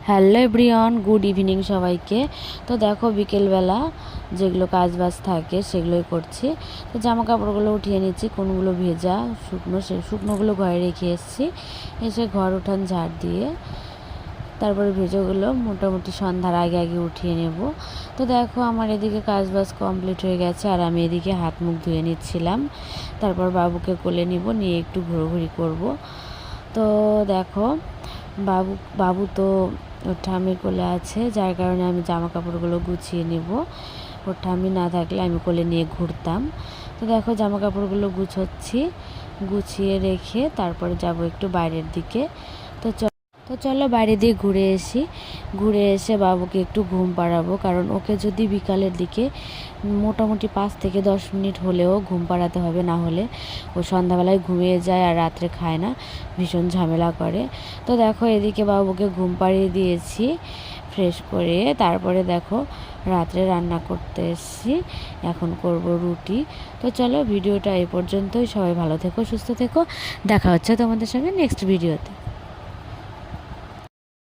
Hello everyone, good evening সবাইকে। তো দেখো বিকেলবেলা যেগুলো কাজবাজ থাকে সেগুলোই করছি। তো জামা কাপড়গুলো উঠিয়ে নিচ্ছি, কোনগুলো ভেজা শুকনো, শুকনোগুলো ঘরে রেখে এসেছি। এসে ঘর উঠান ঝাড় দিয়ে তারপরে ভেজাগুলো মোটামুটি সন্ধ্যার আগে আগে উঠিয়ে নেব। তো দেখো আমার এদিকে কাজবাজ কমপ্লিট হয়ে গেছে আর আমি এদিকে হাত মুখ ধুয়ে নিচ্ছিলাম। তারপর বাবুকে কোলে নিব, নিয়ে একটু ঘোরাঘুরি করব। তো দেখো বাবু তো ওর ঠাম্মির কোলে আছে, যার কারণে আমি জামা কাপড়গুলো গুছিয়ে নেব। ওর ঠাম্মি না থাকলে আমি কোলে নিয়ে ঘুরতাম। তো দেখো জামা কাপড়গুলো গুছিয়ে রেখে তারপরে যাব একটু বাইরের দিকে। তো চলো বাইরে দিয়ে ঘুরে এসে বাবুকে একটু ঘুম পাড়াবো, কারণ ওকে যদি বিকালের দিকে মোটামুটি 5 থেকে 10 মিনিট হলেও ঘুম পাড়াতে হবে, না হলে ও সন্ধ্যাবেলায় ঘুমিয়ে যায় আর রাত্রে খায় না, ভীষণ ঝামেলা করে। তো দেখো এদিকে বাবুকে ঘুম পাড়িয়ে দিয়েছি ফ্রেশ করে। তারপরে দেখো রাত্রে রান্না করতে এসেছি, এখন করব রুটি। তো চলো ভিডিওটা এই পর্যন্তই। সবাই ভালো থেকো, সুস্থ থেকো, দেখা হচ্ছে তোমাদের সঙ্গে নেক্সট ভিডিওতে।